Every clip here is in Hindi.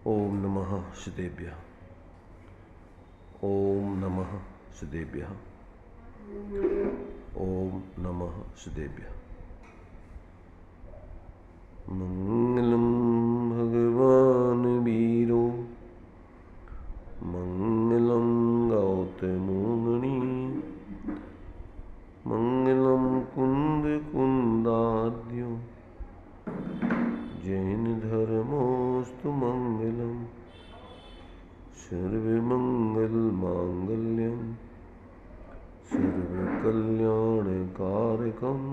ओम नमः श्रीदेव्यः। ओम नमः श्रीदेव्यः। ओम नमः श्रीदेव्यः। मंगलम भगवान वीरो मंगलम गौतमो मुनि मंगलम कुंद कुंदाद्यो जैन धर्मोस्तु मंगलम सर्वमंगल मांगल्यम सर्वकल्याणकारकम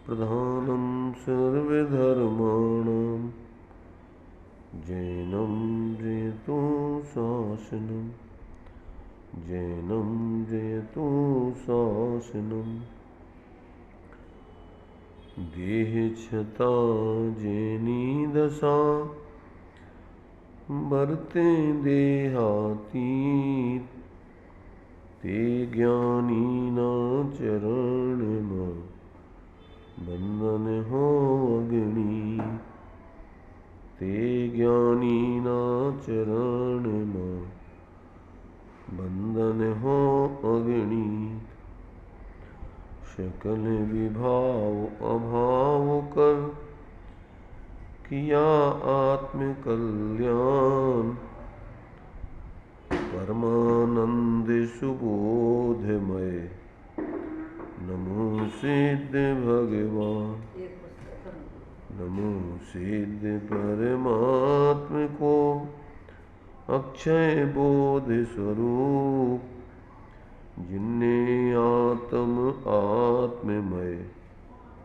प्रधानम सर्वधर्माणां जैनं जयतु शासनं जैनं जयतु शासनं देहच्छता जैनी दशा बरते देहातीत ते ज्ञानी ना चरण में बंधन हो अग्नि ते ज्ञानी ना चरण में बंधन हो अग्नि सकल विभाव अभाव कर किया आत्म कल्याण परमानंद सुबोधमय नमो सिद्ध भगवान नमो सिद्ध परमात्म को अक्षय बोध स्वरूप जिन्ने आत्ममय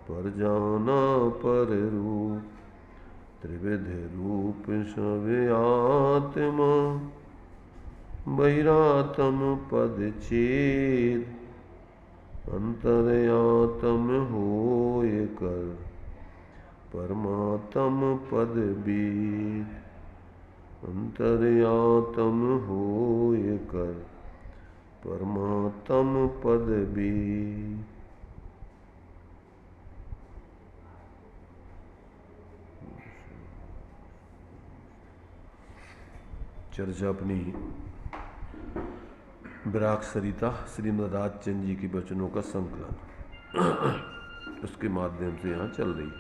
पर जाना पर रूप त्रिविध रूप सब आत्मा बहिरात्म पद छेद अंतरयातम होय कर परमात्म पद बीत अंतरयातम होय कर परमात्म पद बीत। चर्चा अपनी विराग सरिता श्रीमद् राजचंद्र जी के वचनों का संकलन उसके माध्यम से यहाँ चल रही है।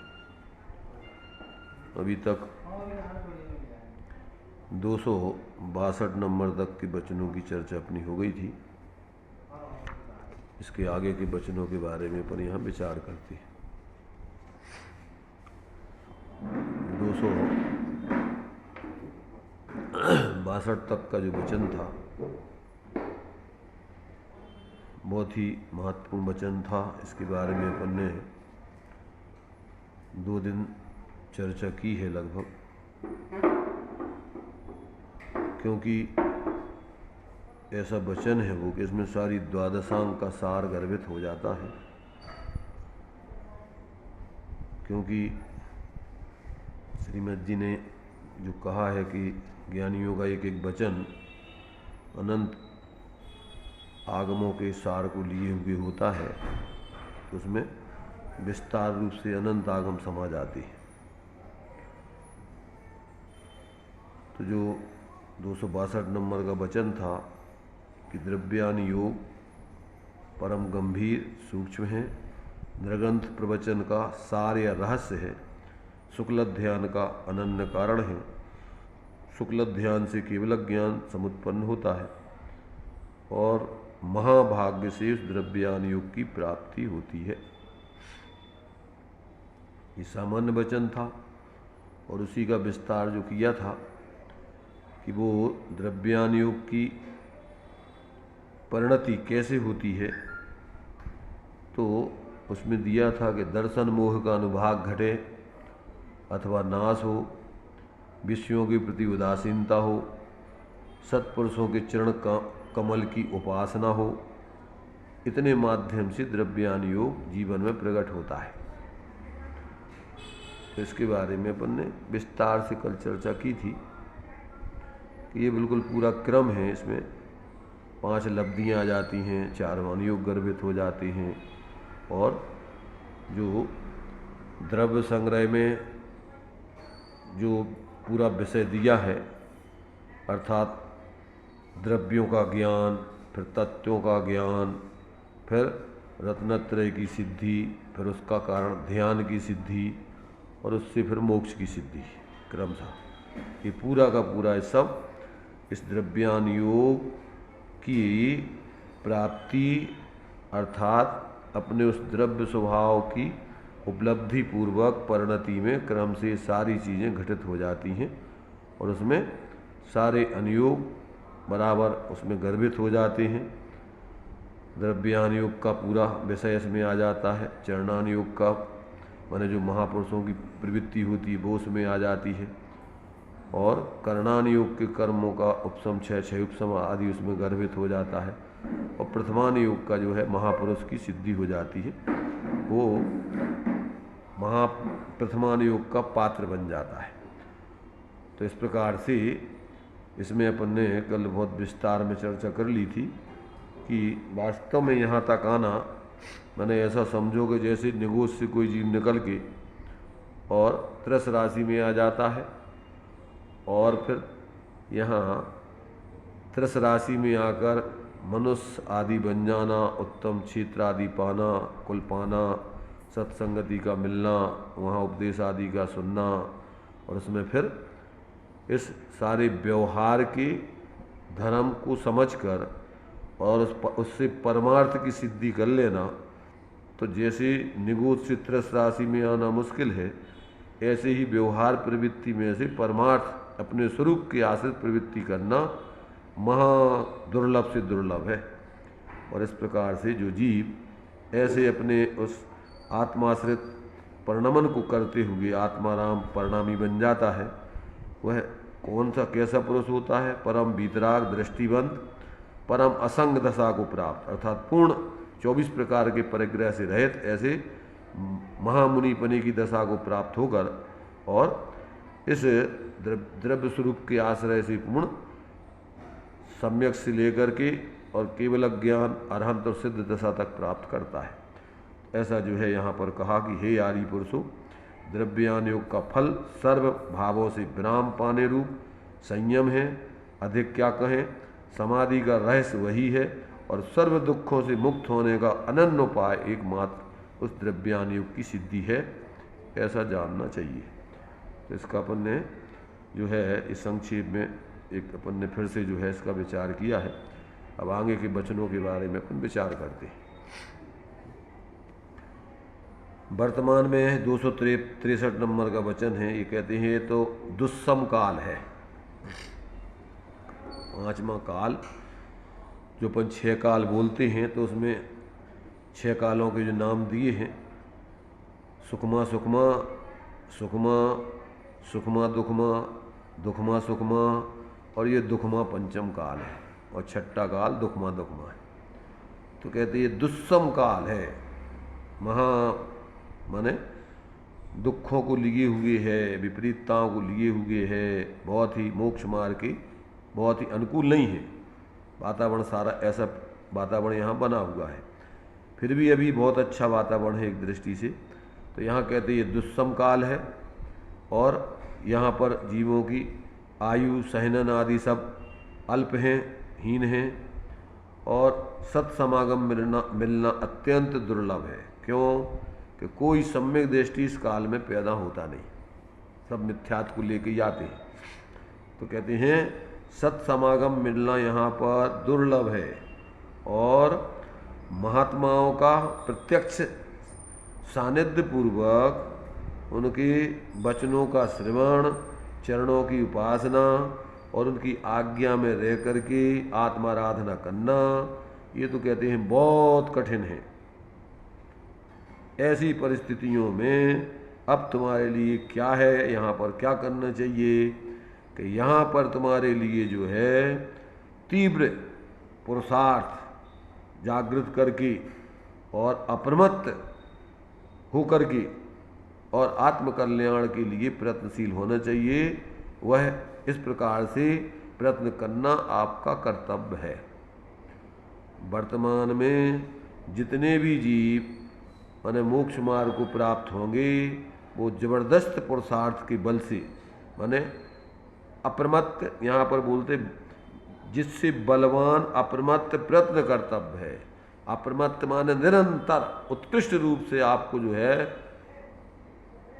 अभी तक 262 नंबर तक के वचनों की चर्चा अपनी हो गई थी। इसके आगे के वचनों के बारे में अपन यहाँ विचार करते हैं। 262 तक का जो वचन था बहुत ही महत्वपूर्ण वचन था। इसके बारे में अपन ने 2 दिन चर्चा की है लगभग, क्योंकि ऐसा वचन है वो कि इसमें सारी द्वादशांग का सार गर्भित हो जाता है। क्योंकि श्रीमद् जी ने जो कहा है कि ज्ञानियों का एक एक वचन अनंत आगमों के सार को लिए हुए होता है, तो उसमें विस्तार रूप से अनंत आगम समा जाती है। तो जो 262 नंबर का वचन था कि द्रव्यान योग परम गंभीर सूक्ष्म है, नृग्रंथ प्रवचन का सार या रहस्य है, शुक्ल ध्यान का अनन्य कारण है, शुक्ल ध्यान से केवल ज्ञान समुत्पन्न होता है और महाभाग्य से उस द्रव्यान योग की प्राप्ति होती है। ये सामान्य वचन था और उसी का विस्तार जो किया था कि वो द्रव्यान योग की परिणति कैसे होती है, तो उसमें दिया था कि दर्शन मोह का अनुभाग घटे अथवा नाश हो, विषयों के प्रति उदासीनता हो, सत्पुरुषों के चरण कमल की उपासना हो, इतने माध्यम से द्रव्यान योग जीवन में प्रकट होता है। तो इसके बारे में अपन ने विस्तार से कल चर्चा की थी कि ये बिल्कुल पूरा क्रम है। इसमें 5 लब्धियाँ आ जाती हैं, 4 योग गर्भित हो जाते हैं और जो द्रव्य संग्रह में जो पूरा विषय दिया है, अर्थात द्रव्यों का ज्ञान, फिर तत्वों का ज्ञान, फिर रत्नत्रय की सिद्धि, फिर उसका कारण ध्यान की सिद्धि और उससे फिर मोक्ष की सिद्धि क्रमशः। ये पूरा का पूरा ये सब इस द्रव्यान योग की प्राप्ति अर्थात अपने उस द्रव्य स्वभाव की उपलब्धि पूर्वक परिणति में क्रम से सारी चीज़ें घटित हो जाती हैं और उसमें सारे अनुयोग बराबर उसमें गर्भित हो जाते हैं। द्रव्यान योग का पूरा विषय इसमें आ जाता है। चरणान योग का माने जो महापुरुषों की प्रवृत्ति होती है वो उसमें आ जाती है और कर्णान योग के कर्मों का उपसम क्षय उपसम आदि उसमें गर्भित हो जाता है और प्रथमान योग का जो है महापुरुष की सिद्धि हो जाती है, वो प्रथमान योग का पात्र बन जाता है। तो इस प्रकार से इसमें अपन ने कल बहुत विस्तार में चर्चा कर ली थी कि वास्तव में यहाँ तक आना मैंने ऐसा समझो कि जैसे निगोज से कोई जीव निकल के और त्रस राशि में आ जाता है और फिर यहाँ त्रस राशि में आकर मनुष्य आदि बन जाना, उत्तम क्षेत्र आदि पाना, कुल पाना, सत्संगति का मिलना, वहाँ उपदेश आदि का सुनना और उसमें फिर इस सारे व्यवहार के धर्म को समझकर और उससे परमार्थ की सिद्धि कर लेना। तो जैसे निगूढ़ से त्रस राशि में आना मुश्किल है, ऐसे ही व्यवहार प्रवृत्ति में से परमार्थ अपने स्वरूप के आश्रित प्रवृत्ति करना महा दुर्लभ से दुर्लभ है। और इस प्रकार से जो जीव ऐसे अपने उस आत्माश्रित परिणमन को करते हुए आत्माराम परिणामी बन जाता है, वह कौन सा कैसा पुरुष होता है? परम वीतराग दृष्टिवंत, परम असंग दशा को प्राप्त अर्थात पूर्ण 24 प्रकार के परिग्रह से रहित ऐसे महामुनिपने की दशा को प्राप्त होकर और इस द्रव्य स्वरूप के आश्रय से पूर्ण सम्यक से लेकर के और केवल ज्ञान अरहंत और सिद्ध दशा तक प्राप्त करता है। ऐसा जो है यहाँ पर कहा कि हे आदि पुरुषों, द्रव्यान योग का फल सर्व भावों से विराम पाने रूप संयम है। अधिक क्या कहें, समाधि का रहस्य वही है और सर्व दुखों से मुक्त होने का अनन्य उपाय एकमात्र उस द्रव्यान योग की सिद्धि है, ऐसा जानना चाहिए। तो इसका अपन ने जो है इस संक्षेप में एक अपन ने फिर से जो है इसका विचार किया है। अब आगे के वचनों के बारे में अपन विचार करते हैं। वर्तमान में 263 नंबर का वचन है। ये कहते हैं तो दुस्सम काल है, पांचवा काल। जो अपन 6 काल बोलते हैं तो उसमें 6 कालों के जो नाम दिए हैं, सुखमा सुखमा, सुखमा सुखमा दुखमा, दुखमा सुखमा और ये दुखमा पंचम काल है और छठा काल दुखमा दुखमा है। तो कहते ये दुस्सम काल है, महा माने दुखों को लिए हुए है, विपरीतताओं को लिए हुए है, बहुत ही मोक्ष मार्ग के बहुत ही अनुकूल नहीं है। वातावरण सारा ऐसा वातावरण यहाँ बना हुआ है, फिर भी अभी बहुत अच्छा वातावरण है एक दृष्टि से। तो यहाँ कहते ये दुस्सम काल है और यहाँ पर जीवों की आयु सहनन आदि सब अल्प हैं, हीन हैं और सत्समागम मिलना अत्यंत दुर्लभ है। क्यों कि कोई सम्यक दृष्टि इस काल में पैदा होता नहीं, सब मिथ्यात्व को लेके जाते हैं। तो कहते हैं सत्समागम मिलना यहाँ पर दुर्लभ है और महात्माओं का प्रत्यक्ष सानिध्य पूर्वक उनके वचनों का श्रवण, चरणों की उपासना और उनकी आज्ञा में रह करके आत्माराधना करना, ये तो कहते हैं बहुत कठिन है। ऐसी परिस्थितियों में अब तुम्हारे लिए क्या है, यहाँ पर क्या करना चाहिए कि यहाँ पर तुम्हारे लिए जो है तीव्र पुरुषार्थ जागृत करके और अप्रमत्त होकर के और आत्मकल्याण के लिए प्रयत्नशील होना चाहिए। वह इस प्रकार से प्रयत्न करना आपका कर्तव्य है। वर्तमान में जितने भी जीव माने मोक्ष मार्ग को प्राप्त होंगे वो जबरदस्त पुरुषार्थ के बल से माने अप्रमत्त यहाँ पर बोलते जिससे बलवान अप्रमत्त प्रयत्न कर्तव्य है। अप्रमत्त माने निरंतर उत्कृष्ट रूप से आपको जो है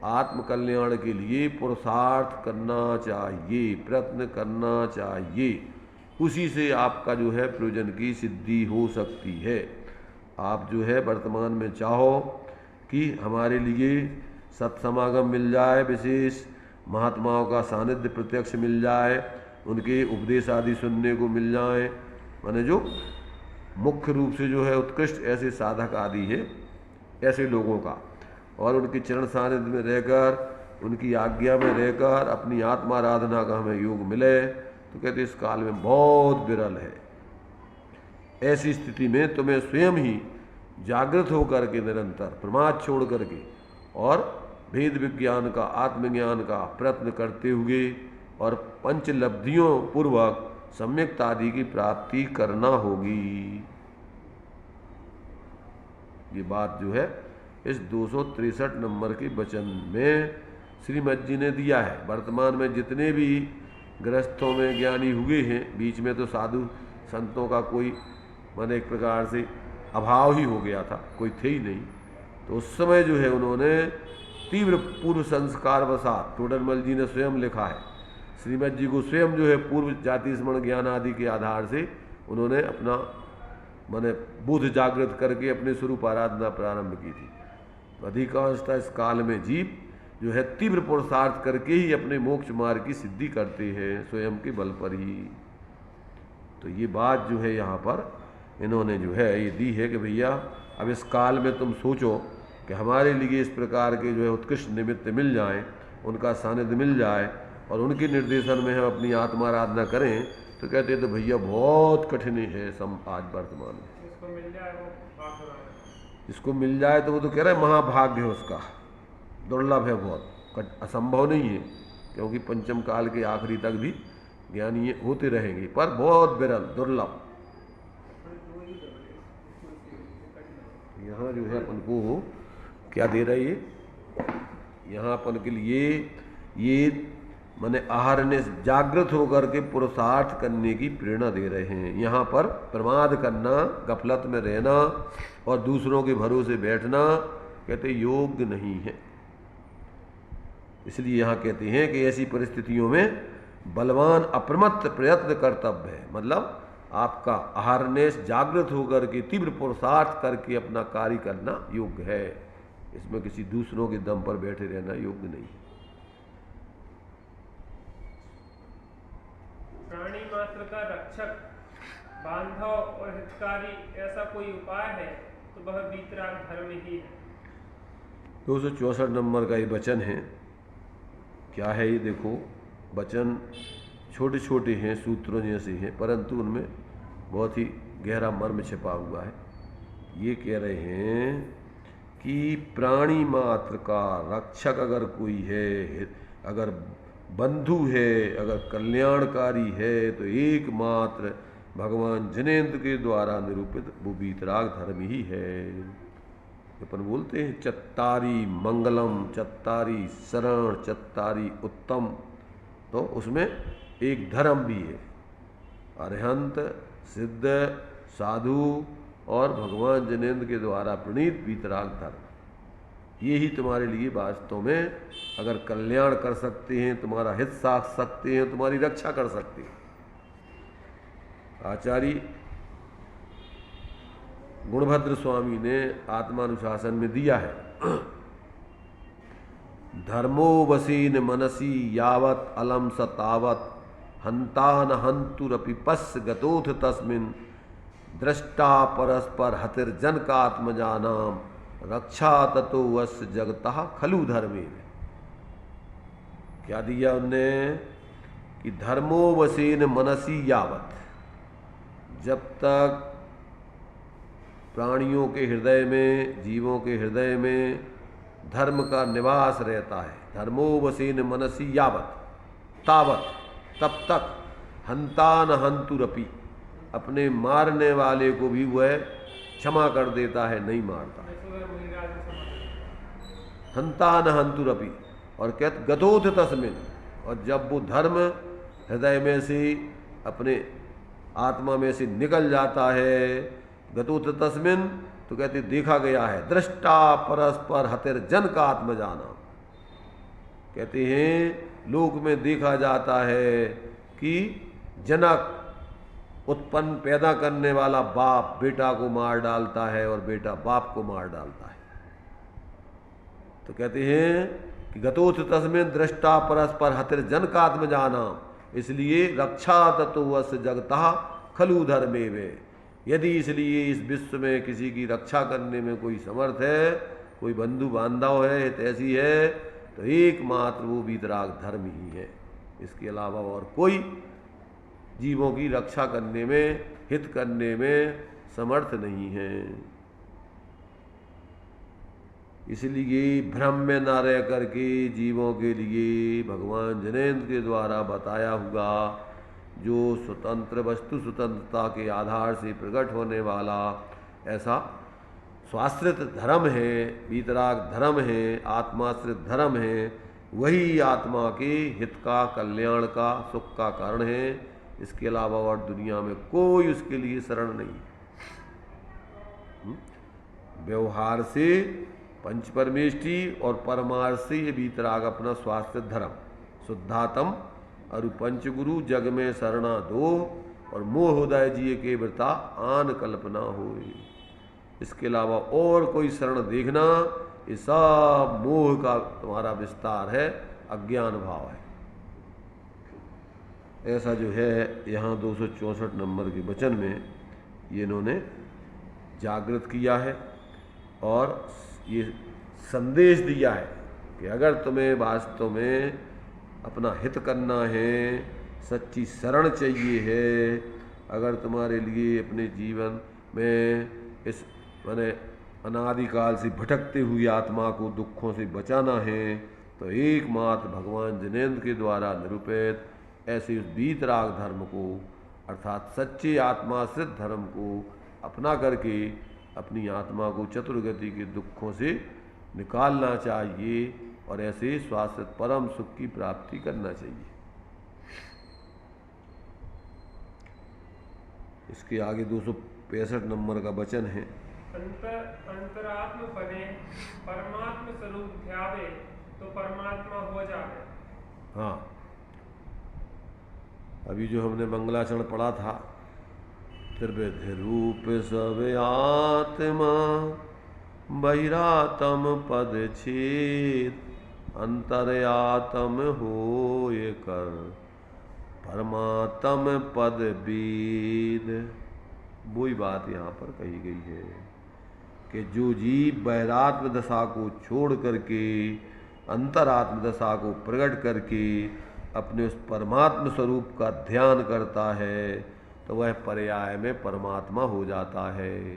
आत्म कल्याण के लिए पुरुषार्थ करना चाहिए, प्रयत्न करना चाहिए। उसी से आपका जो है प्रयोजन की सिद्धि हो सकती है। आप जो है वर्तमान में चाहो कि हमारे लिए सत्समागम मिल जाए, विशेष महात्माओं का सानिध्य प्रत्यक्ष मिल जाए, उनके उपदेश आदि सुनने को मिल जाए, माने जो मुख्य रूप से जो है उत्कृष्ट ऐसे साधक आदि है, ऐसे लोगों का, और उनके चरण सानिध्य में रहकर उनकी आज्ञा में रहकर अपनी आत्माराधना का हमें योग मिले तो कहते इस काल में बहुत विरल है। ऐसी स्थिति में तुम्हें स्वयं ही जागृत होकर के निरंतर प्रमाद छोड़ करके और भेद विज्ञान का, आत्मज्ञान का प्रयत्न करते हुए और पंचलब्धियों पूर्वक सम्यक्ता आदि की प्राप्ति करना होगी। ये बात जो है इस 263 नंबर के वचन में श्रीमद जी ने दिया है। वर्तमान में जितने भी गृहस्थों में ज्ञानी हुए हैं, बीच में तो साधु संतों का कोई माने एक प्रकार से अभाव ही हो गया था, कोई थे ही नहीं। तो उस समय जो है उन्होंने तीव्र पूर्व संस्कार वसात, टोडरमल जी ने स्वयं लिखा है, श्रीमद जी को स्वयं जो है पूर्व जाति स्मरण ज्ञान आदि के आधार से उन्होंने अपना माने बुद्ध जागृत करके अपने स्वरूप आराधना प्रारंभ की थी। तो अधिकांशतः इस काल में जीव जो है तीव्र पुरुषार्थ करके ही अपने मोक्ष मार्ग की सिद्धि करते हैं, स्वयं के बल पर ही। तो ये बात जो है यहाँ पर इन्होंने जो है ये दी है कि भैया अब इस काल में तुम सोचो कि हमारे लिए इस प्रकार के जो है उत्कृष्ट निमित्त मिल जाएं, उनका सानिध्य मिल जाए और उनके निर्देशन में हम अपनी आत्माराधना करें, तो कहते हैं तो भैया बहुत कठिन है आज वर्तमान में। इसको मिल जाए तो वो तो कह रहे हैं महाभाग्य है उसका, दुर्लभ है, बहुत असंभव नहीं है, क्योंकि पंचम काल के आखिरी तक भी ज्ञानी होते रहेंगे, पर बहुत विरल दुर्लभ। यहाँ जो है अपन को क्या दे रही है, यहाँ अपन के लिए ये माने आहार ने जागृत होकर के पुरुषार्थ करने की प्रेरणा दे रहे हैं। यहाँ पर प्रमाद करना, गफलत में रहना और दूसरों के भरोसे बैठना कहते योग्य नहीं है। इसलिए यहाँ कहते हैं कि ऐसी परिस्थितियों में बलवान अप्रमत्त प्रयत्न कर्तव्य है, मतलब आपका आहारनेस जागृत होकर के तीव्र पुरुषार्थ करके अपना कार्य करना योग्य है। इसमें किसी दूसरों के दम पर बैठे रहना योग्य नहीं। प्राणी मात्र का रक्षक, बांधव और हितकारी ऐसा कोई उपाय है तो वह वीतराग धर्म ही है। 264 नंबर का ये वचन है। क्या है ये देखो, वचन छोटे छोटे हैं, सूत्रों जैसे हैं, परंतु उनमें बहुत ही गहरा मर्म छिपा हुआ है। ये कह रहे हैं कि प्राणी मात्र का रक्षक अगर कोई है, अगर बंधु है, अगर कल्याणकारी है, तो एकमात्र भगवान जिनेन्द्र के द्वारा निरूपित वो वीतराग धर्म ही है। अपन बोलते हैं चत्तारी मंगलम, चत्तारी शरण, चत्तारी उत्तम, तो उसमें एक धर्म भी है, अरहंत, सिद्ध, साधु और भगवान जिनेन्द्र के द्वारा प्रणीत वीतराग धर्म। ये ही तुम्हारे लिए वास्तव में अगर कल्याण कर सकते हैं, तुम्हारा हित साध सकते हैं, तुम्हारी रक्षा कर सकते हैं। आचार्य गुणभद्र स्वामी ने आत्मानुशासन में दिया है, धर्मो वसीन मनसी यावत अलम सतावत हंतान हंतुरपि पश्य गतोथ तस्मिन् दृष्टा परस्पर हतिर्जनकात्मजानाम रक्षा ततो वस्य जगतः खलु धर्मे। क्या दिया उनने कि धर्मो वसेन मनसी यावत, जब तक प्राणियों के हृदय में, जीवों के हृदय में धर्म का निवास रहता है, धर्मो वसेन मनसी यावत, तावत, तब तक हंतान हंतुरपि, अपने मारने वाले को भी वह क्षमा कर देता है, नहीं मारता है। हंतान हंतुरपि, और कहते गतोथ तस्मिन्, और जब वो धर्म हृदय में से अपने आत्मा में से निकल जाता है। गतोत तस्मिन, तो कहते देखा गया है। दृष्टा परस्पर हतिर जन का आत्मजाना, कहते हैं लोक में देखा जाता है कि जनक उत्पन्न पैदा करने वाला बाप बेटा को मार डालता है और बेटा बाप को मार डालता है। तो कहते हैं कि गतोथ तस्मिन दृष्टा परस्पर हतिर जन का आत्मजाना, इसलिए रक्षा तत्वस जगता खलु धर्मे वे। यदि इसलिए इस विश्व में किसी की रक्षा करने में कोई समर्थ है, कोई बंधु बांधव है, ऐसी है, तो एकमात्र वो वीतराग धर्म ही है। इसके अलावा और कोई जीवों की रक्षा करने में, हित करने में समर्थ नहीं है। इसलिए भ्रम में न रह करके जीवों के लिए भगवान जिनेन्द्र के द्वारा बताया हुआ जो स्वतंत्र वस्तु स्वतंत्रता के आधार से प्रकट होने वाला ऐसा स्वाश्रित धर्म है, वीतराग धर्म है, आत्माश्रित धर्म है, वही आत्मा के हित का, कल्याण का, सुख का कारण है। इसके अलावा और दुनिया में कोई उसके लिए शरण नहीं। व्यवहार से पंच परमेष्टि और परमार्थ से ये वीतराग अपना स्वास्थ्य धर्म शुद्धातम और पंचगुरु जग में शरणा दो और मोह उदय जिये के व्रता आन कल्पना होए। इसके अलावा और कोई शरण देखना, ये सब मोह का तुम्हारा विस्तार है, अज्ञान भाव है। ऐसा जो है यहाँ 264 नंबर के वचन में ये इन्होंने जागृत किया है और ये संदेश दिया है कि अगर तुम्हें वास्तव में अपना हित करना है, सच्ची शरण चाहिए है, अगर तुम्हारे लिए अपने जीवन में इस माने अनादिकाल से भटकते हुई आत्मा को दुखों से बचाना है, तो एकमात्र भगवान जिनेन्द्र के द्वारा निरूपित ऐसे उस वीतराग धर्म को अर्थात सच्चे आत्माश्रित धर्म को अपना करके अपनी आत्मा को चतुर्गति के दुखों से निकालना चाहिए और ऐसे शाश्वत परम सुख की प्राप्ति करना चाहिए। इसके आगे 265 नंबर का वचन है। अंतरात्म बने परमात्म स्वरूप ध्यावे तो परमात्मा हो जावे। हाँ, अभी जो हमने मंगलाचरण पढ़ा था, त्रिविध रूप सब आत्मा बहिरातम पद छेद अंतरयातम होय कर परमात्म पद वेद। वही बात यहाँ पर कही गई है कि जो जीव बहिरात्म दशा को छोड़ करके अंतरात्म दशा को प्रकट करके अपने उस परमात्म स्वरूप का ध्यान करता है, तो वह पर्याय में परमात्मा हो जाता है।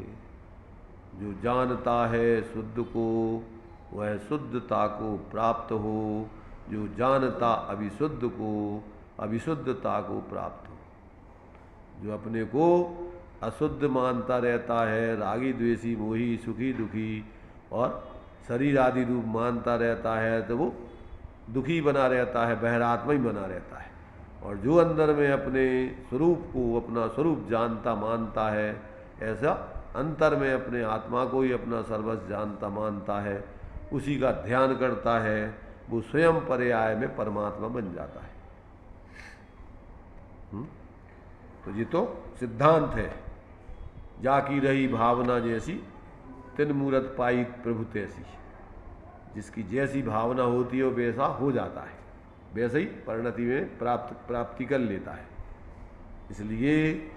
जो जानता है शुद्ध को, वह शुद्धता को प्राप्त हो, जो जानता अविशुद्ध को, अविशुद्धता को प्राप्त हो। जो अपने को अशुद्ध मानता रहता है, रागी द्वेषी मोही सुखी दुखी और शरीर आदि रूप मानता रहता है, तो वो दुखी बना रहता है, बहरात्मा ही बना रहता है। और जो अंदर में अपने स्वरूप को अपना स्वरूप जानता मानता है, ऐसा अंतर में अपने आत्मा को ही अपना सर्वस्व जानता मानता है, उसी का ध्यान करता है, वो स्वयं पर्याय में परमात्मा बन जाता है। तो ये तो सिद्धांत है। जाकी रही भावना जैसी तिन मूरत पाई प्रभु तैसी। जिसकी जैसी भावना होती है वो वैसा हो जाता है, वैसे ही परिणति में प्राप्ति कर लेता है। इसलिए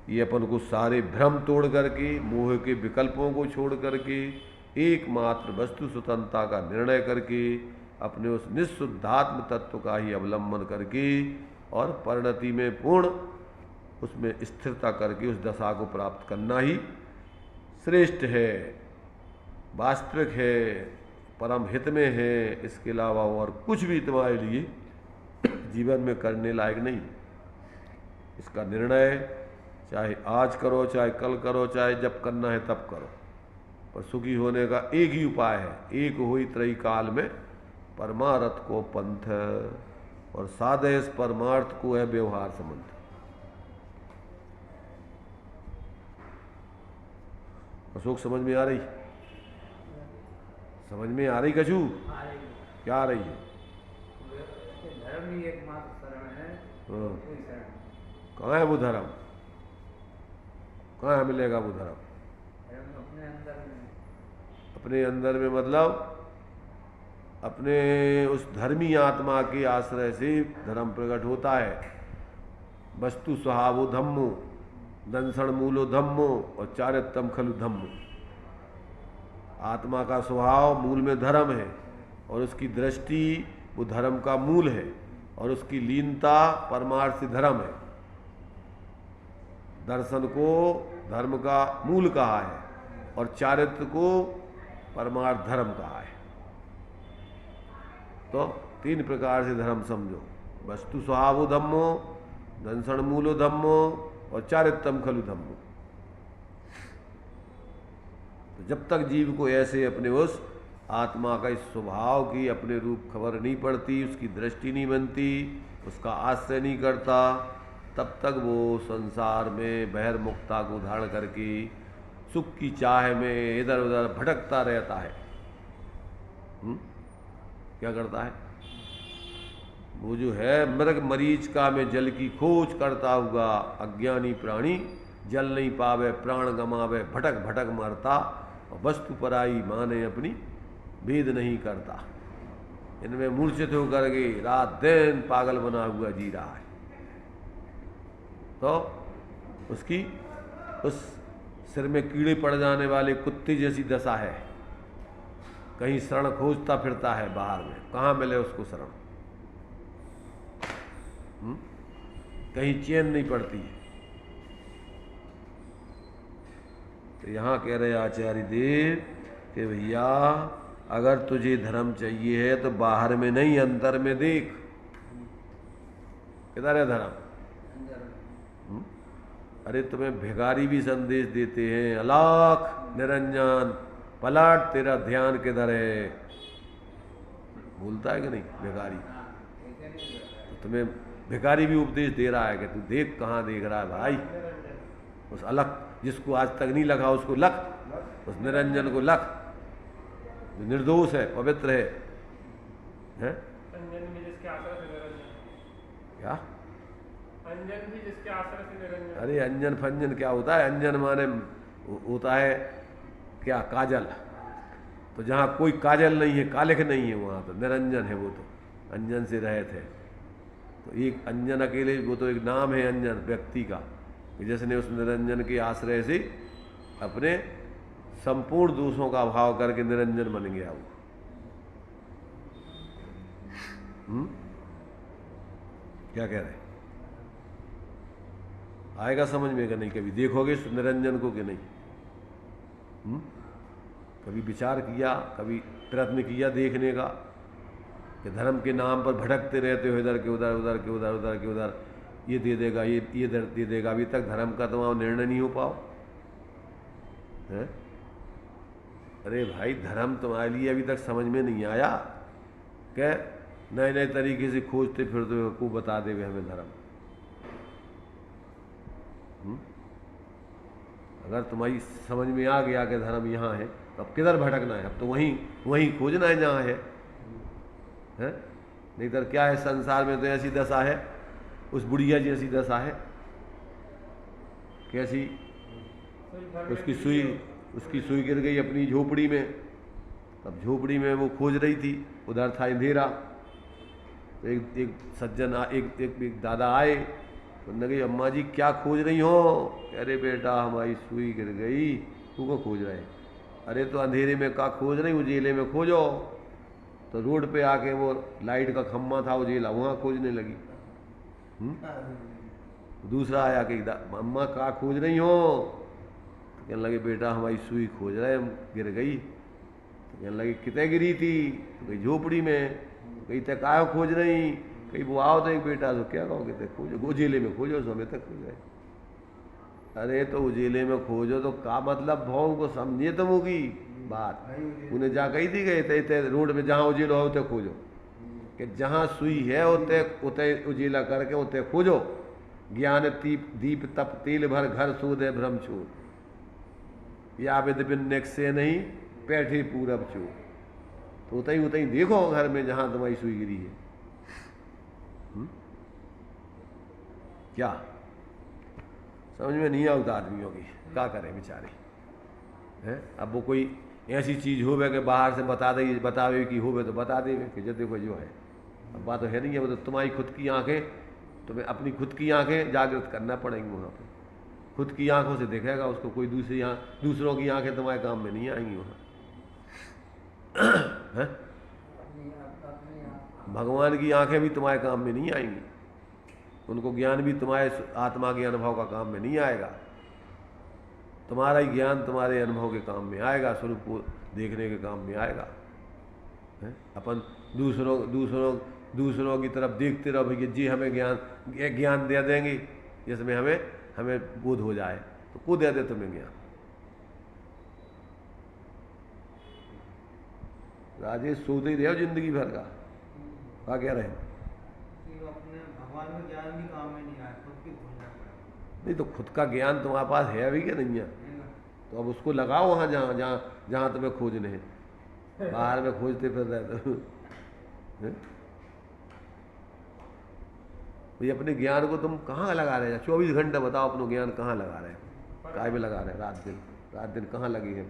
ये अपन को सारे भ्रम तोड़ करके, मोह के विकल्पों को छोड़ करके, एकमात्र वस्तु स्वतंत्रता का निर्णय करके, अपने उस निःशुद्धात्म तत्व का ही अवलंबन करके और परिणति में पूर्ण उसमें स्थिरता करके उस दशा को प्राप्त करना ही श्रेष्ठ है, वास्तविक है, परम हित में है। इसके अलावा और कुछ भी तुम्हारे लिए जीवन में करने लायक नहीं। इसका निर्णय चाहे आज करो, चाहे कल करो, चाहे जब करना है तब करो, पर सुखी होने का एक ही उपाय है। एक होई त्रयी काल में परमारथ को पंथ। और साधे इस परमार्थ को है व्यवहार संबंध। अशोक समझ में आ रही? समझ में आ रही कछु? क्या आ रही है? धर्म ही एकमात्र शरण है। हाँ। कोई शरण नहीं। कहाँ है वो धर्म? कहाँ मिलेगा वो धर्म? धर्म अपने अंदर में। अपने अंदर में मतलब अपने उस धर्मी आत्मा के आश्रय से धर्म प्रकट होता है। वस्तु स्वभावो धम्मो दंसण मूलो धम्मो और चारित्रम खलु धम्मो। आत्मा का स्वभाव मूल में धर्म है और उसकी दृष्टि वो धर्म का मूल है और उसकी लीनता परमार्थ से धर्म है। दर्शन को धर्म का मूल कहा है और चारित्र को परमार्थ धर्म कहा है। तो तीन प्रकार से धर्म समझो, वस्तु स्वभावो धम्मो दंसण मूलो धम्मो और चारित्रम खलु धम्मो। तो जब तक जीव को ऐसे अपने उस आत्मा का इस स्वभाव की अपने रूप खबर नहीं पड़ती, उसकी दृष्टि नहीं बनती, उसका आश्रय नहीं करता, तब तक वो संसार में बहिर्मुखता को धारण करके सुख की चाह में इधर उधर भटकता रहता है। क्या करता है वो? जो है मृग मरीचिका में जल की खोज करता हुआ अज्ञानी प्राणी, जल नहीं पावे प्राण गमावे भटक भटक मरता और वस्तु पराई माने अपनी भेद नहीं करता। इनमें मूर्छित होकर के रात दिन पागल बना हुआ जी रहा है। तो उसकी उस सिर में कीड़े पड़ जाने वाले कुत्ते जैसी दशा है। कहीं शरण खोजता फिरता है बाहर में, कहाँ मिले उसको शरण? कहीं चैन नहीं पड़ती है। तो यहाँ कह रहे आचार्य देव कि भैया अगर तुझे धर्म चाहिए है तो बाहर में नहीं अंदर में देख। किधर है धर्म? अरे तुम्हें भिखारी भी संदेश देते हैं, अलाख निरंजन पलट तेरा ध्यान किधर है? बोलता है कि नहीं भिखारी? तो तुम्हें भिखारी भी उपदेश दे रहा है कि तू देख कहाँ देख रहा है भाई। उस अलग जिसको आज तक नहीं लगा उसको लख, उस निरंजन को लख, जो निर्दोष है पवित्र है? अंजन भी जिसके आश्रय से निरंजन। क्या अंजन भी जिसके आश्रय से निरंजन। अरे अंजन फंजन क्या होता है? अंजन माने होता है क्या? काजल। तो जहाँ कोई काजल नहीं है, कालिख नहीं है, वहाँ तो निरंजन है। वो तो अंजन से रहे थे। तो एक अंजन अकेले, वो तो एक नाम है अंजन व्यक्ति का, कि जिसने उस निरंजन के आश्रय से अपने संपूर्ण दोषों का अभाव करके निरंजन बन गया वो। क्या कह रहे? आएगा समझ में कि नहीं? कभी देखोगे इस निरंजन को कि नहीं? कभी विचार किया, कभी प्रयत्न किया देखने का कि धर्म के नाम पर भटकते रहते हो इधर के उधर, उधर के उधर, उधर के उधर, ये दे देगा, ये दे देगा, अभी तक धर्म का तुम्हारा निर्णय नहीं हो पाओ है? अरे भाई धर्म तुम्हारे लिए अभी तक समझ में नहीं आया क्या? नए नए तरीके से खोजते फिरते हो को बता दे हमें धर्म। अगर तुम्हारी समझ में आ गया कि धर्म यहाँ है, तो अब किधर भटकना है? अब तो वहीं खोजना है जहाँ है? नहीं तो क्या है, संसार में तो ऐसी दशा है, उस बुढ़िया जैसी दशा है। कैसी? उसकी सुई गिर गई अपनी झोपड़ी में। तब झोपड़ी में वो खोज रही थी, उधर था अंधेरा। तो एक सज्जन एक दादा आए, तो उन्होंने कही अम्मा जी क्या खोज रही हो? अरे बेटा हमारी सुई गिर गई, तू को खोज रहे? अरे तो अंधेरे में का खोज रही, उजेले में खोजो। तो रोड पे आके वो लाइट का खम्भा था उजेला, वहाँ खोजने लगी। दूसरा आया कि अम्मा का खोज रही हो? तो कहने लगे बेटा हमारी सुई खोज रहे, हम गिर गई। तो कहने लगे कितने गिरी थी? तो कहीं झोपड़ी में। तो कहीं तक आयो खोज रही? कहीं वो आओ तो एक बेटा, तो क्या कहो कितने खोजो, उजेले में खोजो, समय तक खोज रहे। अरे तो उजेले में खोजो तो का मतलब भाव को समझिए तुम होगी बात। उन्हें जा कही थी गए थे रोड में जहाँ उजेलो हो तो खोजो। कि जहाँ सुई है उते उते उजीला करके उते खोजो। ज्ञान दीप तप तेल भर घर सूद है भ्रम छूर। या विद बिन से नहीं पैठे पूरब चूर। तो उतई उतई देखो घर में जहाँ तुम्हारी सुई गिरी है। क्या समझ में नहीं आता आदमियों की, क्या करें बेचारे हैं। अब वो कोई ऐसी चीज़ होवे कि बाहर से बतावे कि होवे तो बता देवे कि जो देखो जो है। अब बात तो है नहीं है, वो तो तुम्हारी खुद की आंखें, तुम्हें अपनी खुद की आंखें जागृत करना पड़ेंगी। वहाँ पर खुद की आंखों से देखेगा उसको, कोई दूसरों की आंखें तुम्हारे काम में नहीं आएंगी वहाँ हैं। भगवान की आंखें भी तुम्हारे काम में नहीं आएंगी, उनको ज्ञान भी तुम्हारे आत्मा के अनुभव का काम में नहीं आएगा। तुम्हारा ही ज्ञान तुम्हारे अनुभव के काम में आएगा, स्वरूप को देखने के काम में आएगा है? अपन दूसरों की तरफ देखते रहो भैया जी हमें ज्ञान दे देंगे जिसमें हमें बोध हो जाए, तो को दे दे तुम्हें ज्ञान। राजेश सोते ही रहो जिंदगी भर का, क्या कह रहे हैं? भगवान का ज्ञान भी काम में नहीं आया, खुद की भूलना पड़ा। नहीं तो खुद का ज्ञान तुम्हारे पास है अभी क्या नहीं है? तो अब उसको लगाओ वहाँ जहाँ तुम्हें खोजने हैं। बाहर में खोजते फिर रहे तो भाई अपने ज्ञान को तुम कहाँ लगा रहे हैं? 24 घंटे बताओ अपना ज्ञान कहाँ लगा रहे हैं? काय में लगा रहे हैं? रात दिन कहाँ लगी है?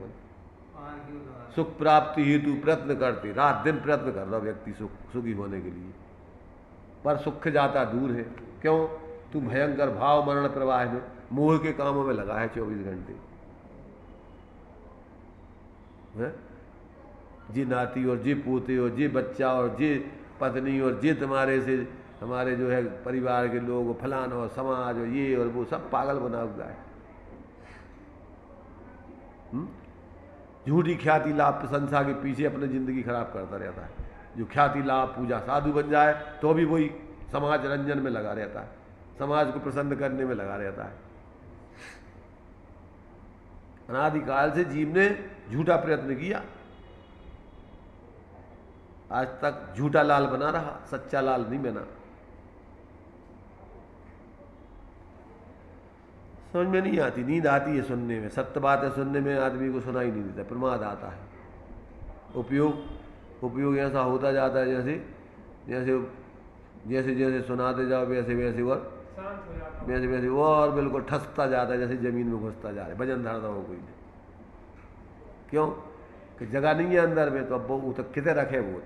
सुख प्राप्ति हेतु प्रयत्न करते, रात दिन प्रयत्न कर रहा व्यक्ति सुखी होने के लिए, पर सुख जाता दूर है। क्यों? तू भयंकर भाव मरण प्रवाह में मोह के कामों में लगा है 24 घंटे है? जी नाती और जी पोते और जी बच्चा और जी पत्नी और जी तुम्हारे से हमारे जो है परिवार के लोग, फलाना और समाज और ये और वो सब पागल बना हुआ है। झूठी ख्याति लाभ प्रशंसा के पीछे अपनी जिंदगी खराब करता रहता है। जो ख्याति लाभ पूजा साधु बन जाए तो भी वही समाज रंजन में लगा रहता है, समाज को प्रसन्न करने में लगा रहता है। अनादिकाल से जीव ने झूठा प्रयत्न किया, आज तक झूठा लाल बना रहा, सच्चा लाल नहीं बना। समझ में नहीं आती, नींद आती है सुनने में, सत्य बात है सुनने में आदमी को सुनाई नहीं देता, प्रमाद आता है। उपयोग ऐसा होता जाता है जैसे सुनाते जाओ वैसे वो और बिल्कुल ठसता जाता है, जैसे जमीन में घुसता जा रहा है। भजन धरता हो कोई नहीं, क्यों कि जगह नहीं है अंदर में, तो अब वो तो कितने रखे, वो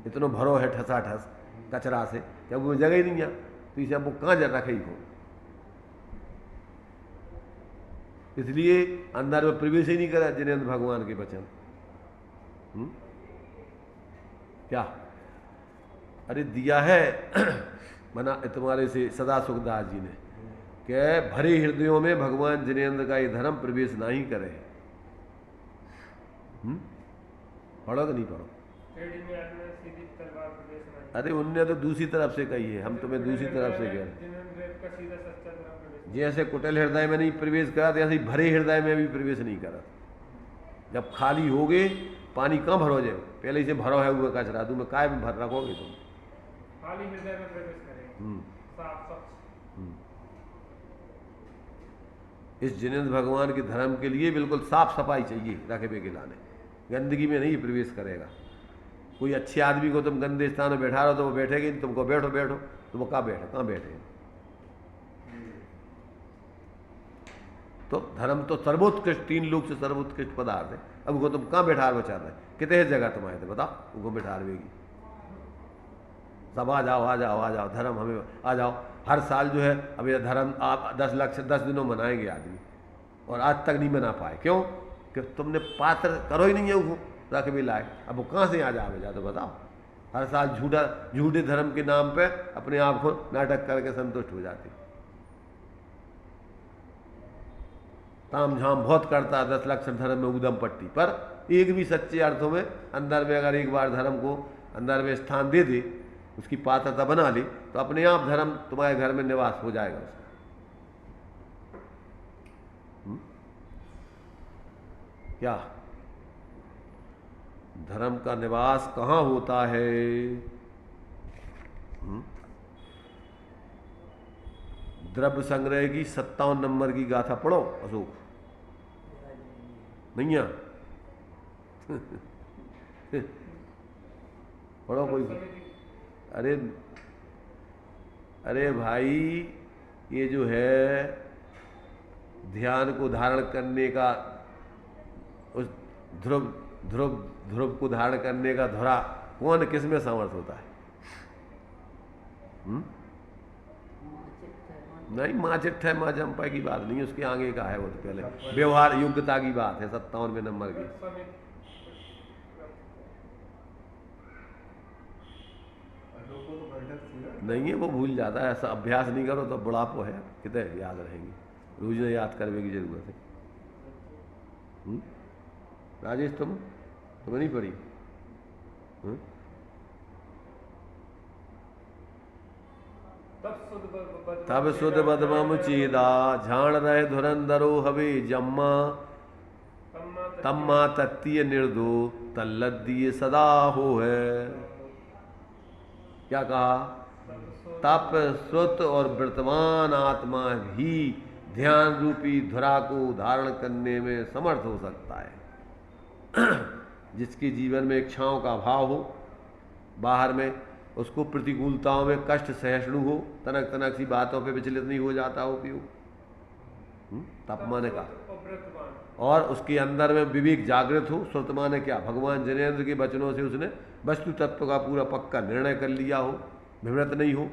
इतना भरो है ठसा ठस कचरा से, जब वो जगह ही नहीं है तो इसे अब वो कहाँ रखे ही हो। इसलिए अंदर में प्रवेश ही नहीं करा जिनेंद्र भगवान के वचन। क्या अरे दिया है मना तुम्हारे से सदा सुखदास जी ने कि भरे हृदयों में भगवान जिनेंद्र का ये धर्म प्रवेश नहीं करे। पढ़ो कि नहीं पढ़ो? अरे उनने तो दूसरी तरफ से कही है, हम तुम्हें दूसरी तरफ से कह रहे हैं। जैसे कुटिल हृदय में नहीं प्रवेश करा, ऐसे ही भरे हृदय में भी प्रवेश नहीं करा। जब खाली हो गए, पानी कहाँ भरो जाए? पहले से भरो है हुआ कचरा, तुम्हें काय में भर रखोगे तुम? खाली हृदय में प्रवेश करें, साफ स्वच्छ। इस जिनेंद्र भगवान के धर्म के लिए बिल्कुल साफ सफाई चाहिए रखे के लाने, गंदगी में नहीं प्रवेश करेगा। कोई अच्छे आदमी को तुम गंदे स्थान में बैठा रहो तो वो बैठेगी नहीं, तुमको बैठो तो वो कहाँ बैठे? तो धर्म तो सर्वोत्कृष्ट, 3 लोक से सर्वोत्कृष्ट पदार्थ है। अब उनको तुम कहाँ बैठा रहे? कितने जगह तुम्हारे थे बताओ, उनको बैठा रही। सब आ जाओ धर्म हमें आ जाओ। हर साल जो है अब ये धर्म आप 10 लाख से 10 दिनों मनाएंगे आदमी, और आज तक नहीं मना पाए। क्यों? कि तुमने पात्र करो ही नहीं है उसको रख भी लाए। अब वो कहाँ से आ जाए तो बताओ। हर साल झूठे धर्म के नाम पे अपने आप को नाटक करके संतुष्ट हो जाते। ताम झाम बहुत करता है 10 लाख धर्म में उदम पट्टी, पर एक भी सच्चे अर्थों में अंदर में अगर एक बार धर्म को अंदर में स्थान दे दे, उसकी पात्रता बना ली, तो अपने आप धर्म तुम्हारे घर में निवास हो जाएगा उसका। क्या धर्म का निवास कहाँ होता है? द्रव्य संग्रह की 57 नंबर की गाथा पढ़ो अशोक। नहीं है पढ़ो कोई। अरे अरे भाई, ये जो है ध्यान को धारण करने का, उस ध्रुव ध्रुव ध्रुव को धारण करने का धुरा कौन किस में समर्थ होता है? नहीं, माँ चिट्ठ है, माँ चंपा की बात नहीं, उसके आगे का है वो तो पहले व्यवहार योग्यता की बात है 57वें नंबर की। नहीं है, वो भूल जाता है, ऐसा अभ्यास नहीं करो तो बुढ़ापो है, कितने याद रहेंगी, रोज ने याद करने की जरूरत है। राजेश तुम्हें नहीं पढ़ी? तब सुध बदमम चीदा झाण रहे धुरंधरो हवे जम्मा तम्मा तत्तीय निर्दो तल्लद्दीय सदा हो है। क्या कहा? तप श्रुत और वर्तमान आत्मा ही ध्यान रूपी धुरा को धारण करने में समर्थ हो सकता है। जिसके जीवन में इच्छाओं का अभाव हो, बाहर में उसको प्रतिकूलताओं में कष्ट सहिष्णु हो, तनक तनक सी बातों पे विचलित नहीं हो जाता हो उपयोग तप माने का, और उसके अंदर में विवेक जागृत हो। श्रुत माने क्या? भगवान जनेन्द्र के वचनों से उसने वस्तु तत्व का पूरा पक्का निर्णय कर लिया हो, विमृत नहीं हो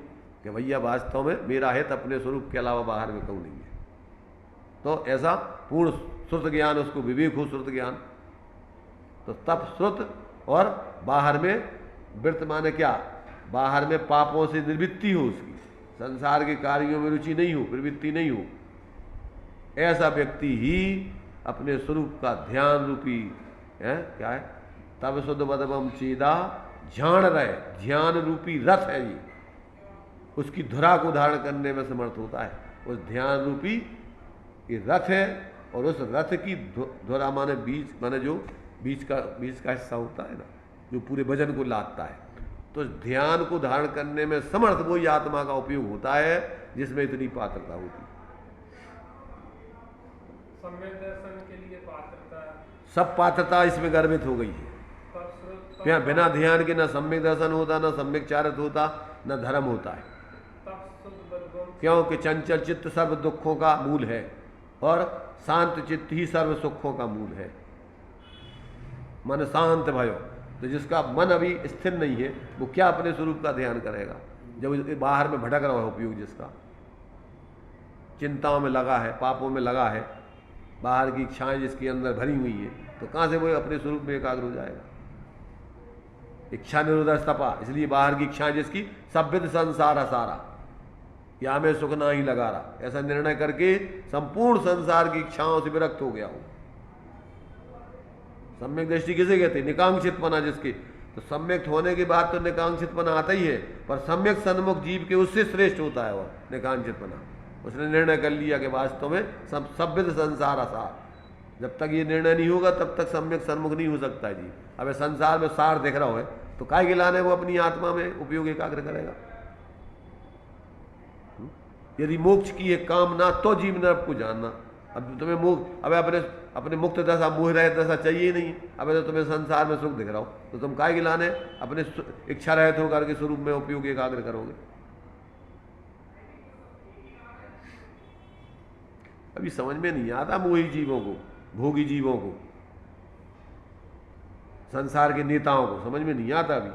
कि भैया वास्तव में मेरा हित अपने स्वरूप के अलावा बाहर में कहूँ नहीं है। तो ऐसा पूर्ण श्रुत ज्ञान, उसको विवेक हो श्रुत ज्ञान। तो तप श्रुत, और बाहर में वृत्त माने क्या? बाहर में पापों से निर्वृत्ति हो, उसकी संसार के कार्यों में रुचि नहीं हो, प्रवृत्ति नहीं हो। ऐसा व्यक्ति ही अपने स्वरूप का ध्यान रूपी है, क्या है? तब शुद्ध बदबम चीदा झाण रहे, ध्यान रूपी रथ है ये, उसकी धुरा को धारण करने में समर्थ होता है। उस ध्यान रूपी ये रथ है, और उस रथ की धुरा माने बीज, माने जो बीज का हिस्सा होता है ना, जो पूरे वजन को लादता है। तो ध्यान को धारण करने में समर्थ वही आत्मा का उपयोग होता है जिसमें इतनी पात्रता होती है। सम्यक दर्शन के लिए पात्रता, सब पात्रता इसमें गर्भित हो गई है। यहाँ बिना ध्यान के ना सम्यक दर्शन होता, ना सम्यक चारित्र होता, ना धर्म होता है। क्योंकि चंचल चित्त सर्व दुखों का मूल है, और शांत चित्त ही सर्व सुखों का मूल है। मन शांत भयो, तो जिसका मन अभी स्थिर नहीं है वो क्या अपने स्वरूप का ध्यान करेगा? जब बाहर में भटक रहा है उपयोग, जिसका चिंताओं में लगा है, पापों में लगा है, बाहर की इच्छाएं जिसके अंदर भरी हुई है, तो कहाँ से वो अपने स्वरूप में एकाग्र हो जाएगा? इच्छा निरोध तपा, इसलिए बाहर की इच्छाएं जिसकी सभ्यत संसार सारा, या में सुख ना ही लगा रहा, ऐसा निर्णय करके संपूर्ण संसार की इच्छाओं से विरक्त हो गया हो। सम्यक दृष्टि किसे कहते? निकांक्षितपना जिसके। तो सम्यक होने के बाद तो निकांक्षितपना आता ही है, पर सम्यक सन्मुख जीव के उससे श्रेष्ठ होता है वह निकांक्षितपना। उसने निर्णय कर लिया कि वास्तव में सभ्यत संसार असार। जब तक ये निर्णय नहीं होगा तब तक सम्यक सन्मुख नहीं हो सकता जी। अब संसार में सार दिख रहा है तो काय गिलाने वो अपनी आत्मा में उपयोग एकाग्र करेगा। यदि मोक्ष की है कामना तो जीव नरक को जानना। अब तुम्हें मोक्ष, अब अपने मुक्त दशा मोह रहित दशा चाहिए नहीं, अब तो तुम्हें संसार में सुख दिख रहा हो तो तुम काय गिलाने अपने इच्छा रहित होकर के स्वरूप में उपयोग एकाग्र करोगे। अभी समझ में नहीं आता मोही जीवों को, भोगी जीवों को, संसार के नेताओं को समझ में नहीं आता। अभी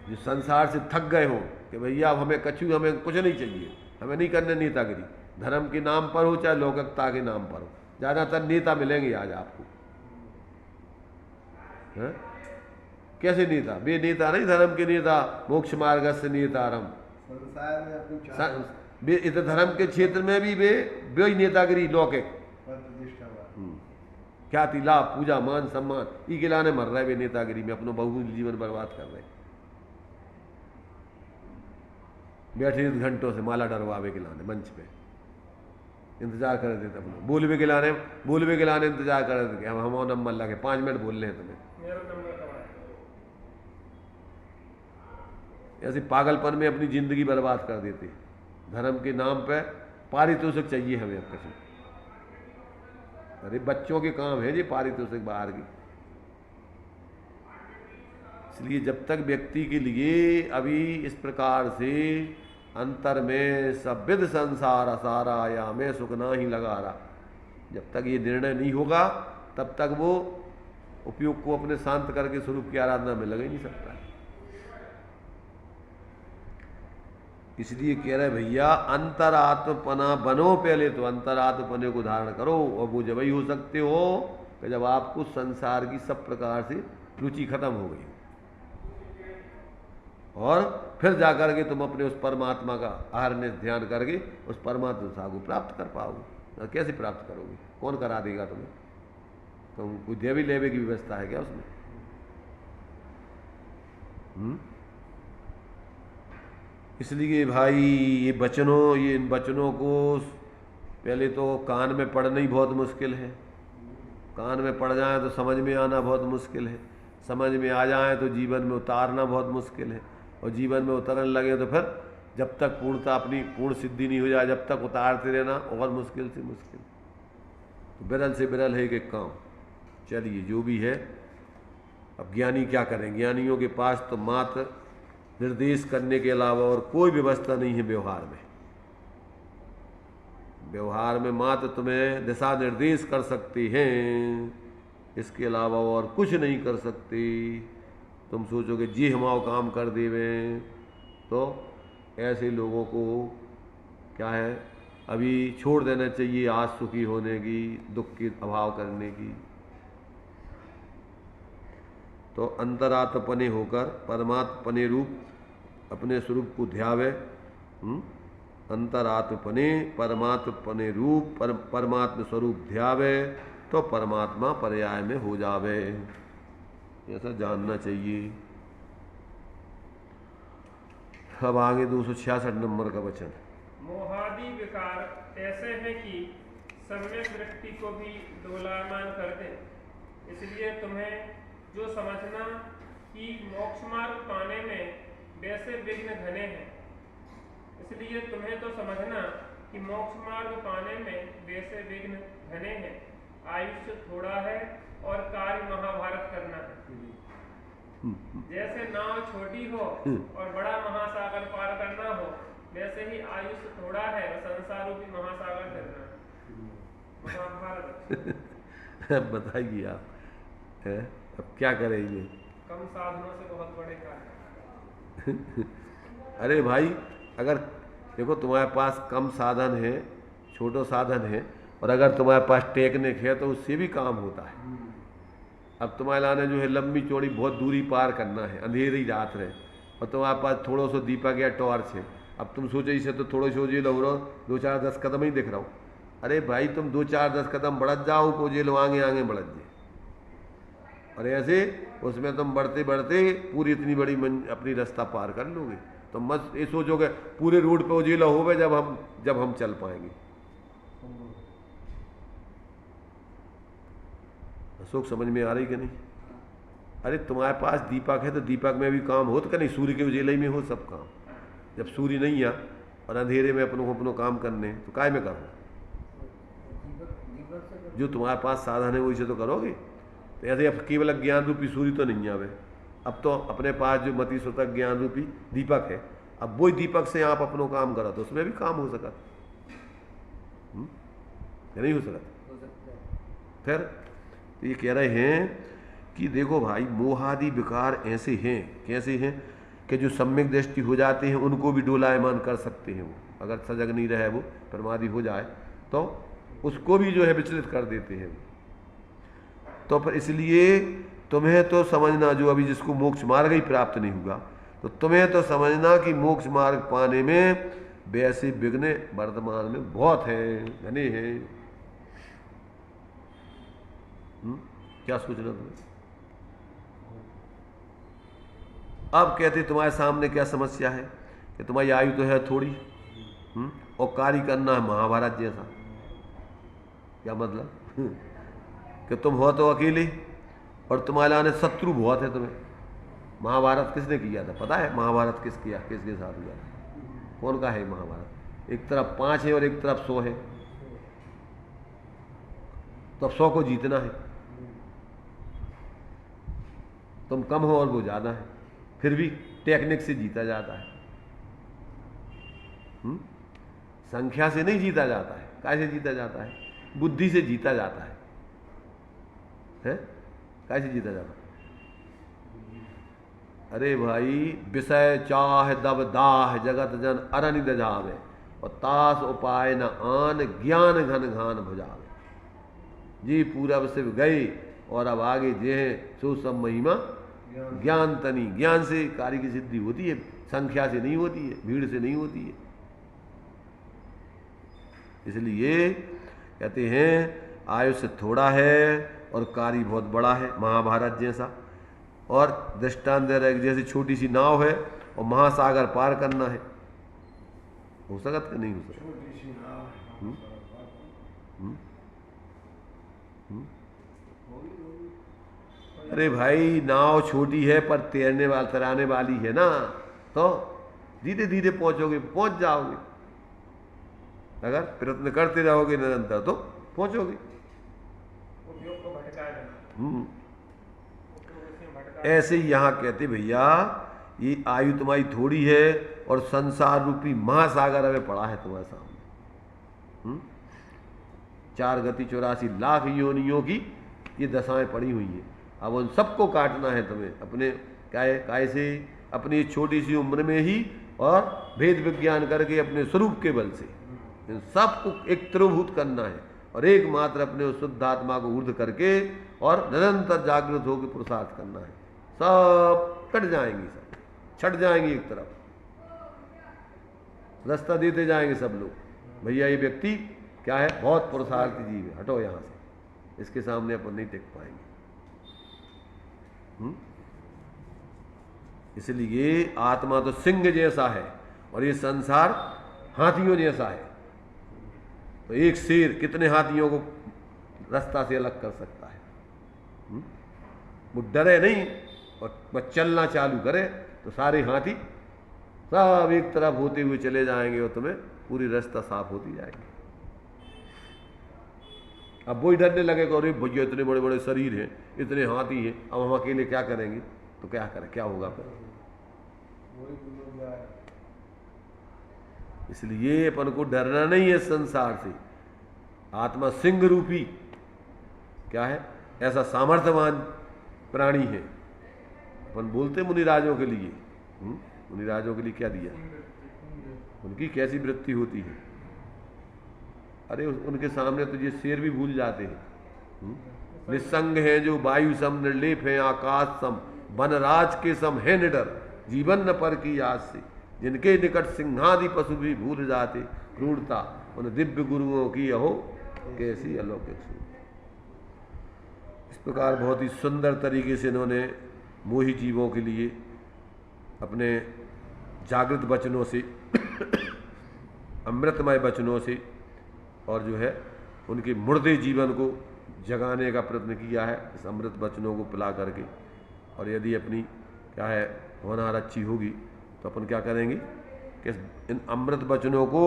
जो संसार से थक गए हो कि भैया अब हमें कछु, हमें कुछ नहीं चाहिए, हमें नहीं करने नेतागिरी, धर्म के नाम पर हो चाहे लौकिकता के नाम पर हो। ज्यादातर नेता मिलेंगे आज आपको, है? कैसे नेता? वे नेता नहीं, धर्म के नेता, मोक्ष मार्ग से नेतारम। इधर धर्म के क्षेत्र में भी वे नेतागिरी लौकिक, ख्याति लाभ पूजा मान सम्मान ई के लाने मर रहे, वे नेतागिरी में अपना बहुमूल्य जीवन बर्बाद कर रहे। बैठे घंटों से माला डरवावे के लाने मंच पे इंतजार कर देते, अपना बोलवे के लाने इंतजार कर देते कि हम नंबर लगे 5 मिनट बोल रहे हैं तुम्हें। ऐसे पागलपन में अपनी ज़िंदगी बर्बाद कर देते हैं। धर्म के नाम पे पारितोषिक चाहिए हमें अब किसी। अरे बच्चों के काम है ये पारितोषिक बाहर की। इसलिए जब तक व्यक्ति के लिए अभी इस प्रकार से अंतर में सविद संसार असारा या मैं सुख ना ही लगा रहा, जब तक ये निर्णय नहीं होगा तब तक वो उपयोग को अपने शांत करके स्वरूप की आराधना में लग ही नहीं सकता। इसलिए कह रहे भैया अंतरात्मपना बनो, पहले तो अंतरात्मपने को धारण करो, और वो जब ही हो सकते हो कि जब आपको संसार की सब प्रकार से रुचि खत्म हो गई, और फिर जाकर के तुम अपने उस परमात्मा का अहरनिश ध्यान करके उस परमात्मा को प्राप्त कर पाओगे। कैसे प्राप्त करोगे? कौन करा देगा तुम्हें? तुम कोई देवी लेवे की व्यवस्था है क्या उसमें? इसलिए भाई ये इन वचनों को पहले तो कान में पढ़ना ही बहुत मुश्किल है। कान में पड़ जाए तो समझ में आना बहुत मुश्किल है, समझ में आ जाए तो जीवन में उतारना बहुत मुश्किल है, और जीवन में उतरने लगे तो फिर जब तक पूर्णता अपनी पूर्ण सिद्धि नहीं हो जाए जब तक उतारते रहना और मुश्किल से मुश्किल। तो बिरल से बिरल है कि काम। चलिए जो भी है, अब ज्ञानी क्या करें? ज्ञानियों के पास तो मात्र निर्देश करने के अलावा और कोई व्यवस्था नहीं है व्यवहार में। व्यवहार में मात्र तुम्हें दिशा निर्देश कर सकते हैं, इसके अलावा और कुछ नहीं कर सकते। तुम सोचोगे जी हमारा काम कर देवे, तो ऐसे लोगों को क्या है, अभी छोड़ देना चाहिए आज सुखी होने की, दुख के अभाव करने की। तो अंतरात्मपने होकर परमात्मपने रूप अपने स्वरूप को ध्यावे। अंतरात्मपने परमात्मपने रूप परमात्म स्वरूप ध्यावे तो परमात्मा पर्याय में हो जावे, ऐसा जानना चाहिए। अब आगे 266 नंबर का वचन। मोहादि विकार ऐसे हैं कि सम्यक वृत्ति को भी डोलायमान कर दे, इसलिए तुम्हें जो समझना कि मोक्ष मार्ग पाने में वैसे विघ्न घने हैं, इसलिए तुम्हें तो समझना कि मोक्ष मार्ग पाने में वैसे विघ्न घने हैं। आयुष्य थोड़ा है और कार्य महाभारत करना है। जैसे नाव छोटी हो और बड़ा महासागर पार करना हो, वैसे ही आयुष्य थोड़ा है और संसार रूपी महासागर करना है। महाभारत। बताइए आप है? अब क्या करेंगे? कम साधनों से बहुत बड़े कार्य। अरे भाई, अगर देखो तुम्हारे पास कम साधन है, छोटो साधन है, और अगर तुम्हारे पास टेक्निक है तो उससे भी काम होता है। अब तुम्हारे लाने जो है लंबी चौड़ी बहुत दूरी पार करना है, अंधेरी रात रहे, और तुम्हारे पास थोड़ा सा दीपक या टॉर्च है। अब तुम सोचो इसे तो थोड़ो सो जी लो, 2-4-10 कदम ही दिख रहा हूँ। अरे भाई तुम 2-4-10 कदम बढ़त जाओ को जे लो आगे आगे बढ़त जाए, और ऐसे उसमें तुम बढ़ते बढ़ते पूरी इतनी बड़ी अपनी रास्ता पार कर लोगे। तो मत ये सोचोगे पूरे रोड पे उजेला होवे जब हम चल पाएंगे। अशोक समझ में आ रही कि नहीं? अरे तुम्हारे पास दीपक है तो दीपक में भी काम हो, तो क्या नहीं सूर्य के उजेले में हो सब काम। जब सूर्य नहीं आ और अंधेरे में अपनो काम करने, तो काय में करो? जो तुम्हारे पास साधन है वही से तो करोगे। तो ऐसे अब केवल ज्ञान रूपी सूर्य तो नहीं आवे, अब तो अपने पास जो मति सुतक ज्ञान रूपी दीपक है, अब वही दीपक से आप अपनो काम करो तो उसमें भी काम हो सका, या नहीं हो सका? फिर तो ये कह रहे हैं कि देखो भाई मोहादि विकार ऐसे हैं, कैसे हैं कि जो सम्यक दृष्टि हो जाते हैं उनको भी डोलायमान कर सकते हैं। वो अगर सजग नहीं रहे, वो प्रमादी हो जाए तो उसको भी जो है विचलित कर देते हैं। तो फिर इसलिए तुम्हें तो समझना, जो अभी जिसको मोक्ष मार्ग ही प्राप्त नहीं हुआ, तो तुम्हें तो समझना कि मोक्ष मार्ग पाने में वैसे विघ्न वर्तमान में बहुत हैं, घने हैं। क्या सोचना तुम्हें? अब कहते तुम्हारे सामने क्या समस्या है कि तुम्हारी आयु तो है थोड़ी, और कार्य करना है महाभारत जैसा। क्या मतलब? कि तुम हो तो अकेले और तुम्हारे लाने शत्रु बहुत है तुम्हें, महाभारत किसने किया था पता है? महाभारत किसके साथ हुआ था? कौन का है महाभारत? एक तरफ 5 है और एक तरफ 100 है, तो अब 100 को जीतना है। तुम कम हो और वो ज़्यादा है, फिर भी टेक्निक से जीता जाता है। संख्या से नहीं जीता जाता है। कैसे जीता जाता है? बुद्धि से जीता जाता है। कैसे जीता जाता है? अरे भाई, विषय चाह दब दाह जगत जन अरनि दजावे, और तास उपाय न आन ज्ञान घन घान भुजावे। जी पूरब से गए और अब आगे जे है सो सब महिमा ज्ञान तनी। ज्ञान से कार्य की सिद्धि होती है, संख्या से नहीं होती है, भीड़ से नहीं होती है। इसलिए कहते हैं आयुष्य थोड़ा है और कार्य बहुत बड़ा है, महाभारत जैसा। और दृष्टांत दे रहे जैसे छोटी सी नाव है और महासागर पार करना है, हो सकता कि नहीं हो सकता? अरे भाई, नाव छोटी है पर तैराने वाली है ना, तो धीरे धीरे पहुंचोगे, पहुंच जाओगे। अगर प्रयत्न करते रहोगे निरंतर तो पहुंचोगे। उपयोग को भटकाए देना। ऐसे ही यहाँ कहते भैया, ये आयु तुम्हारी थोड़ी है और संसार रूपी महासागर हमें पड़ा है तुम्हारे सामने। 4 गति 84 लाख योनियों की ये दशाएं पड़ी हुई हैं। अब उन सबको काटना है तुम्हें अपने काय से, अपनी छोटी सी उम्र में ही, और भेद विज्ञान करके अपने स्वरूप के बल से इन सबको एक त्रिभूत करना है, और एकमात्र अपने उस शुद्ध आत्मा को ऊर्ध्व करके और निरंतर जागृत होकर पुरुषार्थ करना है। सब कट जाएंगी, सब छट जाएंगी एक तरफ, रास्ता देते जाएंगे सब लोग। भैया ये व्यक्ति क्या है? बहुत पुरुषार्थी जीव है, हटो यहाँ से, इसके सामने अपन नहीं टिक पाएंगे। इसलिए आत्मा तो सिंह जैसा है और ये संसार हाथियों जैसा है। तो एक शेर कितने हाथियों को रास्ता से अलग कर सकता है? वो डरे नहीं और बस चलना चालू करे तो सारे हाथी सब एक तरफ होते हुए चले जाएंगे और तुम्हें पूरी रास्ता साफ होती जाएगी। अब वही डरने लगेगा, अरे भैया इतने बड़े बड़े शरीर हैं, इतने हाथी हैं, अब हम अकेले क्या करेंगे? तो क्या करें, क्या होगा फिर? इसलिए अपन को डरना नहीं है संसार से। आत्मा सिंह रूपी क्या है? ऐसा सामर्थ्यवान प्राणी है। अपन बोलते मुनिराजों के लिए, मुनिराजों के लिए क्या दिया? उनकी कैसी वृत्ति होती है। अरे उनके सामने तो ये शेर भी भूल जाते हैं। निसंग है जो वायु सम, निर्लेप है आकाश सम, वनराज के सम है निडर, जीवन न पर की आज से, जिनके निकट सिंहादि पशु भी भूल जाते, क्रूरता उन दिव्य गुरुओं की अहो कैसी अलौकिक सूरत। इस प्रकार बहुत ही सुंदर तरीके से इन्होंने मोही जीवों के लिए अपने जागृत वचनों से अमृतमय वचनों से और जो है उनके मुर्दे जीवन को जगाने का प्रयत्न किया है इस अमृत वचनों को पिला करके। और यदि अपनी क्या है होनहार अच्छी होगी तो अपन क्या करेंगे कि इन अमृत वचनों को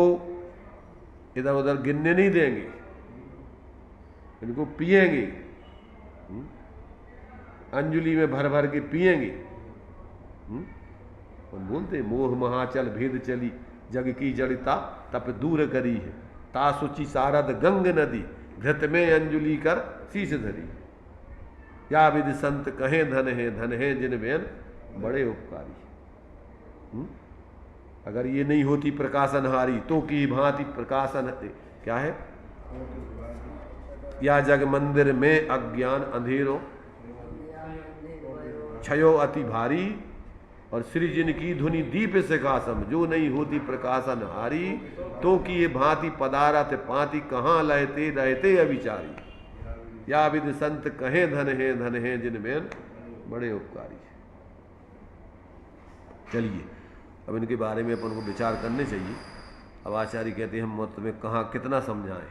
इधर उधर गिनने नहीं देंगे, इनको पिएंगे, अंजलि में भर भर के पिएंगे। हम बोलते मोह महाचल भेद चली, जग की जड़िता तप दूर करी है, तासुचि सारद गंग नदी, घृत में अंजलि कर शीश धरी। या विधि संत कहे धन है जिन बेन बड़े उपकारी। अगर ये नहीं होती प्रकाशनहारी तो की भांति प्रकाशन क्या है? या जग मंदिर में अज्ञान अंधेरों छयो अति भारी, और सृजन की धुनि दीप सिखासम, जो नहीं होती प्रकाशनहारी तो की ये भांति पदारथ पाति, कहाँ लहते रहते अविचारी। या विधि संत कहे धन है जिन बेन बड़े उपकारी। चलिए अब इनके बारे में अपन को विचार करने चाहिए। अब आचार्य कहते हैं हम तुम्हें कहाँ कितना समझाएं,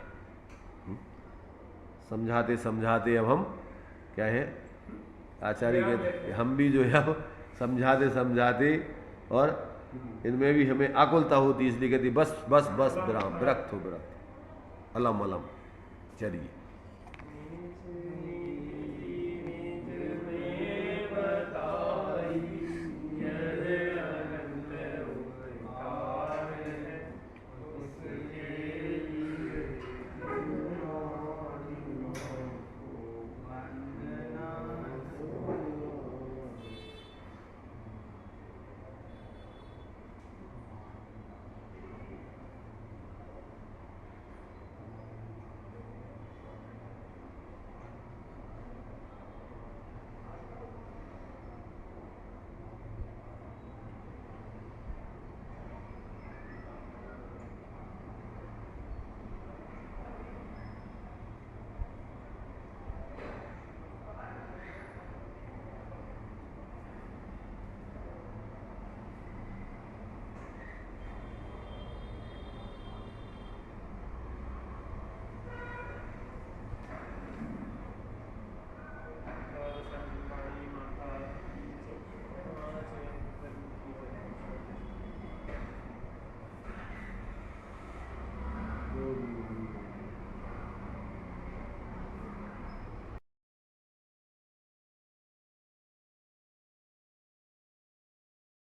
समझाते समझाते अब हम क्या है, आचार्य कहते हम भी जो है अब समझाते समझाते, और इनमें भी हमें आकुलता होती, इसलिए कहती बस बस बस विराम, विरक्त हो, विरक्त, अलम अलम, चलिए।